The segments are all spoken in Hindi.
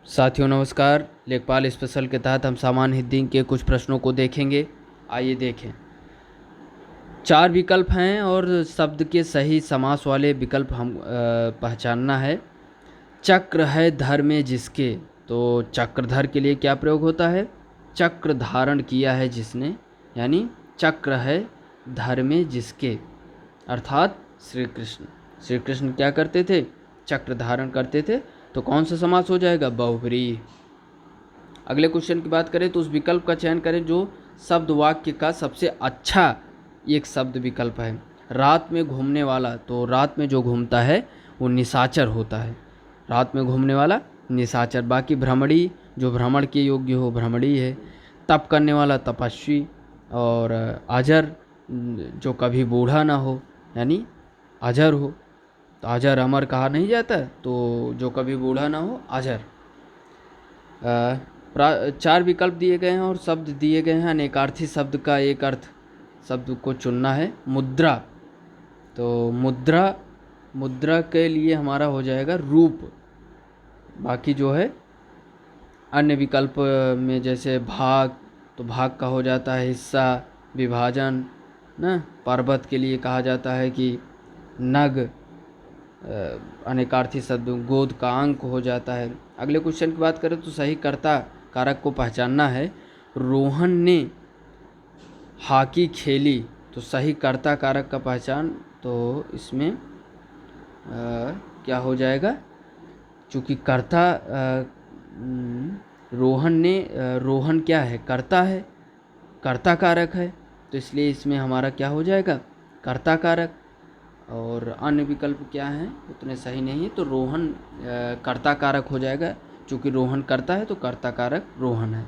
साथियों नमस्कार। लेखपाल स्पेशल के तहत हम सामान्य हिंदी के कुछ प्रश्नों को देखेंगे। आइए देखें। 4 विकल्प हैं और शब्द के सही समास वाले विकल्प हम पहचानना है। चक्र है धर में जिसके, तो चक्रधर के लिए क्या प्रयोग होता है? चक्र धारण किया है जिसने, यानी चक्र है धर में जिसके, अर्थात श्री कृष्ण। श्री कृष्ण क्या करते थे? चक्र धारण करते थे। तो कौन सा समास हो जाएगा? बहुव्रीहि। अगले क्वेश्चन की बात करें तो उस विकल्प का चयन करें जो शब्द वाक्य का सबसे अच्छा एक शब्द विकल्प है। रात में घूमने वाला, तो रात में जो घूमता है वो निशाचर होता है। रात में घूमने वाला निशाचर। बाकी भ्रमणी, जो भ्रमण के योग्य हो, भ्रमणी है। तप करने वाला तपस्वी। और अजर, जो कभी बूढ़ा ना हो, यानी अजर हो। तो अजर अमर कहा नहीं जाता, तो जो कभी बूढ़ा ना हो, अजर। 4 विकल्प दिए गए हैं और शब्द दिए गए हैं। अनेकार्थी शब्द का एक अर्थ शब्द को चुनना है। मुद्रा, तो मुद्रा, मुद्रा के लिए हमारा हो जाएगा रूप। बाकी जो है अन्य विकल्प में जैसे भाग, तो भाग का हो जाता है हिस्सा, विभाजन ना। पर्वत के लिए कहा जाता है कि नग। अनेकार्थी शब्द गोद का अंक हो जाता है। अगले क्वेश्चन की बात करें तो सही कर्ता कारक को पहचानना है। रोहन ने हॉकी खेली, तो सही कर्ता कारक का पहचान, तो इसमें क्या हो जाएगा? चूँकि कर्ता रोहन ने, रोहन क्या है? कर्ता है, कर्ता कारक है, तो इसलिए इसमें हमारा क्या हो जाएगा? कर्ता कारक। और अन्य विकल्प क्या हैं उतने सही नहीं है, तो रोहन कर्ता कारक हो जाएगा। चूँकि रोहन करता है तो कर्ता कारक रोहन है।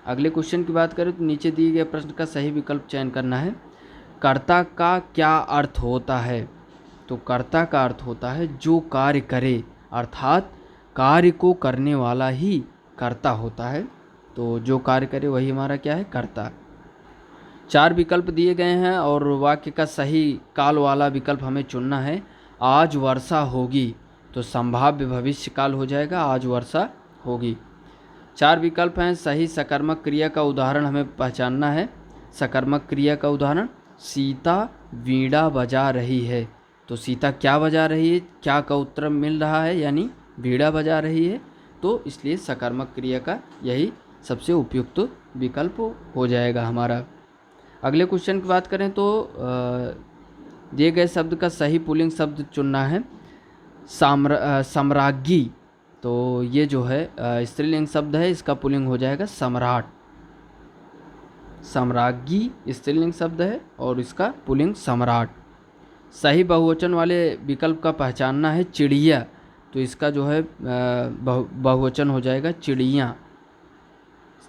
अगले क्वेश्चन की बात करें तो नीचे दिए गए प्रश्न का सही विकल्प चयन करना है। कर्ता का क्या अर्थ होता है? तो कर्ता का अर्थ होता है जो कार्य करे, अर्थात कार्य को करने वाला ही कर्ता होता है। तो जो कार्य करे वही हमारा क्या है? कर्ता। 4 विकल्प दिए गए हैं और वाक्य का सही काल वाला विकल्प हमें चुनना है। आज वर्षा होगी, तो संभाव्य भविष्य काल हो जाएगा, आज वर्षा होगी। 4 विकल्प हैं। सही सकर्मक क्रिया का उदाहरण हमें पहचानना है। सकर्मक क्रिया का उदाहरण, सीता वीणा बजा रही है, तो सीता क्या बजा रही है? क्या का उत्तर मिल रहा है, यानी वीणा बजा रही है। तो इसलिए सकर्मक क्रिया का यही सबसे उपयुक्त विकल्प हो जाएगा हमारा। अगले क्वेश्चन की बात करें तो दिए गए शब्द का सही पुल्लिंग शब्द चुनना है। सम्राज्ञी, तो ये जो है स्त्रीलिंग शब्द है, इसका पुल्लिंग हो जाएगा सम्राट। सम्राज्ञी स्त्रीलिंग शब्द है और इसका पुल्लिंग सम्राट। सही बहुवचन वाले विकल्प का पहचानना है। चिड़िया, तो इसका जो है बहुवचन हो जाएगा चिड़ियाँ।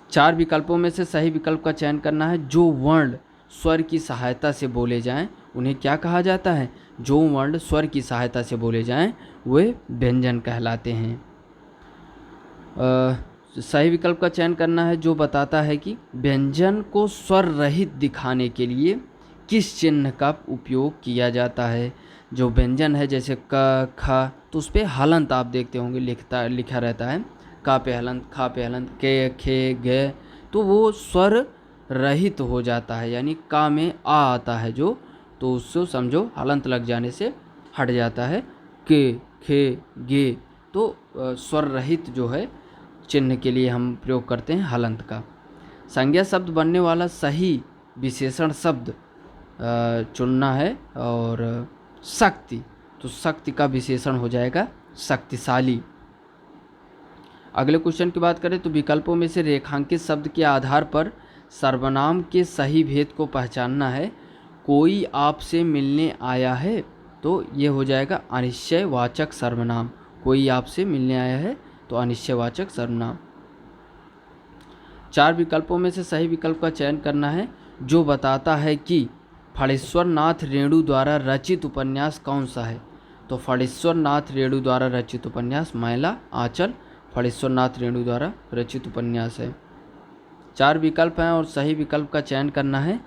4 विकल्पों में से सही विकल्प का चयन करना है। जो वर्ण स्वर की सहायता से बोले जाएं उन्हें क्या कहा जाता है? जो वर्ण स्वर की सहायता से बोले जाएं वे व्यंजन कहलाते हैं। सही विकल्प का चयन करना है जो बताता है कि व्यंजन को स्वर रहित दिखाने के लिए किस चिन्ह का उपयोग किया जाता है। जो व्यंजन है जैसे क, ख, तो उस पर हलंत आप देखते होंगे लिखा रहता है। का पे हलंत, खा पे हलंत, के, खे, गे, तो वो स्वर रहित हो जाता है, यानी का में आ आता है जो, तो उससे समझो हलंत लग जाने से हट जाता है। के, खे, गे, तो स्वर रहित जो है चिन्ह के लिए हम प्रयोग करते हैं हलंत का। संज्ञा शब्द बनने वाला सही विशेषण शब्द चुनना है। और शक्ति, तो शक्ति का विशेषण हो जाएगा शक्तिशाली। अगले क्वेश्चन की बात करें तो विकल्पों में से रेखांकित शब्द के आधार पर सर्वनाम के सही भेद को पहचानना है। कोई आपसे मिलने आया है, तो ये हो जाएगा अनिश्चयवाचक सर्वनाम। कोई आपसे मिलने आया है तो अनिश्चयवाचक सर्वनाम। 4 विकल्पों में से सही विकल्प का चयन करना है जो बताता है कि फणीश्वर नाथ रेणु द्वारा रचित उपन्यास कौन सा है। तो फणीश्वर नाथ रेणु द्वारा रचित उपन्यास मैला आंचल फणीश्वर नाथ रेणु द्वारा रचित उपन्यास है। 4 विकल्प हैं और सही विकल्प का चयन करना है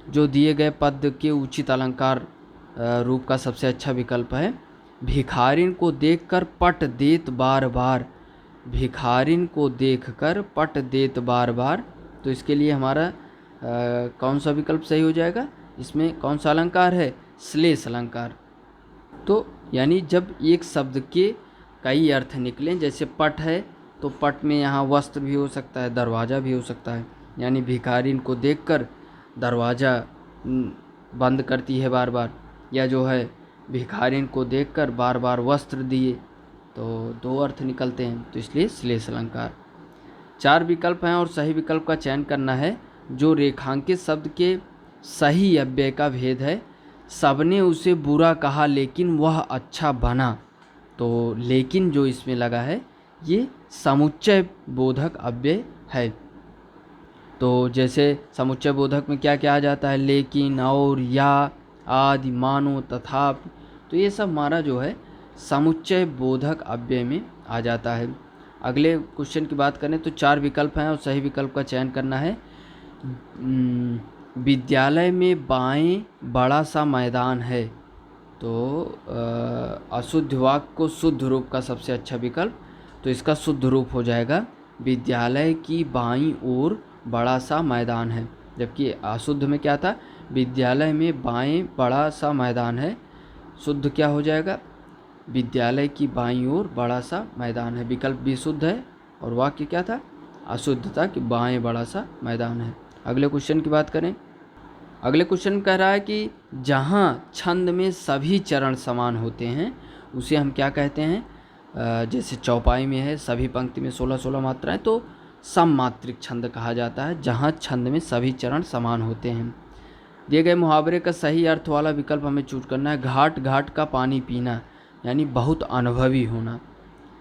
जो दिए गए पद के उचित अलंकार रूप का सबसे अच्छा विकल्प है। भिखारिन को देखकर पट देत बार बार, भिखारिन को देखकर पट देत बार बार। तो इसके लिए हमारा कौन सा विकल्प सही हो जाएगा? इसमें कौन सा अलंकार है? श्लेष अलंकार। तो यानी जब एक शब्द के कई अर्थ निकलें, जैसे पट है तो पट में यहाँ वस्त्र भी हो सकता है, दरवाज़ा भी हो सकता है। यानी भिखारिन को देखकर दरवाज़ा बंद करती है बार बार, या जो है भिखारिन को देखकर बार बार वस्त्र दिए, तो दो अर्थ निकलते हैं, तो इसलिए श्लेष अलंकार। 4 विकल्प हैं और सही विकल्प का चयन करना है। जो रेखांकित शब्द के सही अव्यय का भेद है, सबने उसे बुरा कहा लेकिन वह अच्छा बना। तो लेकिन जो इसमें लगा है ये समुच्चय बोधक अव्यय है। तो जैसे समुच्चय बोधक में क्या क्या आ जाता है? लेकिन, और, या, आदि, मानो, तथापि। तो ये सब हमारा जो है समुच्चय बोधक अव्यय में आ जाता है। अगले क्वेश्चन की बात करें तो 4 विकल्प हैं और सही विकल्प का चयन करना है। विद्यालय में बाएं बड़ा सा मैदान है। तो अशुद्ध वाक्य को शुद्ध रूप का सबसे अच्छा विकल्प, तो इसका शुद्ध रूप हो जाएगा विद्यालय की बाईं ओर बड़ा सा मैदान है। जबकि अशुद्ध में क्या था? विद्यालय में बाएं बड़ा सा मैदान है। शुद्ध क्या हो जाएगा? विद्यालय की बाईं ओर बड़ा सा मैदान है। विकल्प भी शुद्ध है और वाक्य क्या था? अशुद्ध था कि बाएं बड़ा सा मैदान है। अगले क्वेश्चन की बात करें। अगले क्वेश्चन कह रहा है कि जहाँ छंद में सभी चरण समान होते हैं उसे हम क्या कहते हैं? जैसे चौपाई में है सभी पंक्ति में 16-16 मात्राएं, तो सममात्रिक छंद कहा जाता है जहाँ छंद में सभी चरण समान होते हैं। दिए गए मुहावरे का सही अर्थ वाला विकल्प हमें चूज करना है। घाट घाट का पानी पीना, यानी बहुत अनुभवी होना।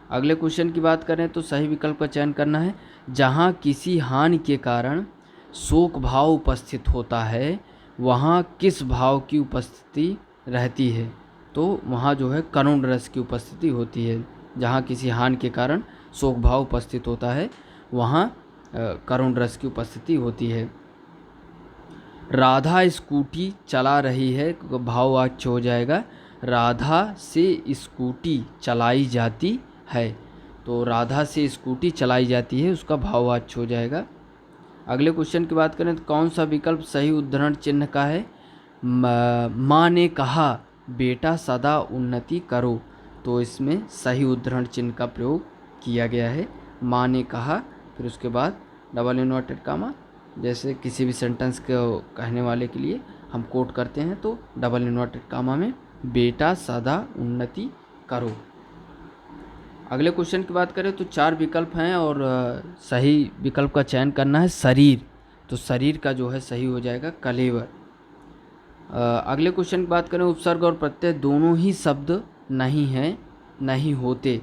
अगले क्वेश्चन की बात करें तो सही विकल्प का चयन करना है। जहाँ किसी हानि के कारण शोक भाव उपस्थित होता है वहाँ किस भाव की उपस्थिति रहती है? तो वहाँ जो है करुण रस की उपस्थिति होती है। जहाँ किसी हानि के कारण शोक भाव उपस्थित होता है वहाँ करुण रस की उपस्थिति होती है। राधा स्कूटी चला रही है, भाववाच्य हो जाएगा राधा से स्कूटी चलाई जाती है। तो राधा से स्कूटी चलाई जाती है, उसका भाववाच्य हो जाएगा। अगले क्वेश्चन की बात करें तो कौन सा विकल्प सही उद्धरण चिन्ह का है? माँ ने कहा बेटा सदा उन्नति करो। तो इसमें सही उद्धरण चिन्ह का प्रयोग किया गया है। माँ ने कहा, फिर उसके बाद डबल इन्वर्टेड कामा। जैसे किसी भी सेंटेंस को कहने वाले के लिए हम कोट करते हैं तो डबल इन्वर्टेड कामा में बेटा सदा उन्नति करो। अगले क्वेश्चन की बात करें तो 4 विकल्प हैं और सही विकल्प का चयन करना है शरीर। तो शरीर का जो है सही हो जाएगा कलेवर। अगले क्वेश्चन की बात करें उपसर्ग और प्रत्यय दोनों ही शब्द नहीं हैं, नहीं होते।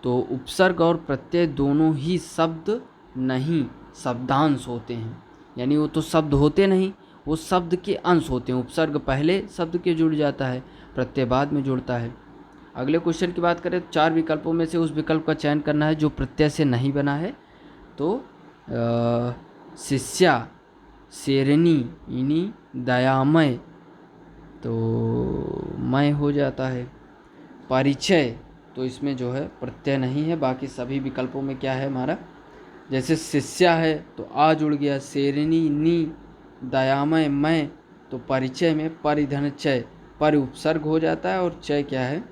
तो उपसर्ग और प्रत्यय दोनों ही शब्द नहीं शब्दांश होते हैं, यानी वो तो शब्द होते नहीं, वो शब्द के अंश होते हैं। उपसर्ग पहले शब्द के जुड़ जाता है, प्रत्यय बाद में जुड़ता है। अगले क्वेश्चन की बात करें तो 4 विकल्पों में से उस विकल्प का चयन करना है जो प्रत्यय से नहीं बना है। तो शिष्या, शेरनी, इनी, दयामय, तो मय हो जाता है। परिचय, तो इसमें जो है प्रत्यय नहीं है। बाकी सभी विकल्पों में क्या है हमारा? जैसे शिष्या है तो आ जुड़ गया, शेरनी नी, दयामय मैं, तो परिचय में परिधन चय, पर उपसर्ग हो जाता है और चय क्या है?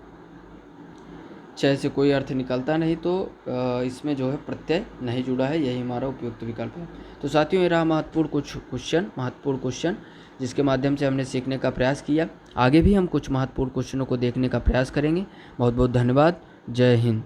चय से कोई अर्थ निकलता नहीं, तो इसमें जो है प्रत्यय नहीं जुड़ा है, यही हमारा उपयुक्त विकल्प है। तो साथियों, ये रहा महत्वपूर्ण क्वेश्चन जिसके माध्यम से हमने सीखने का प्रयास किया। आगे भी हम कुछ महत्वपूर्ण क्वेश्चनों को देखने का प्रयास करेंगे। बहुत बहुत धन्यवाद। जय हिंद।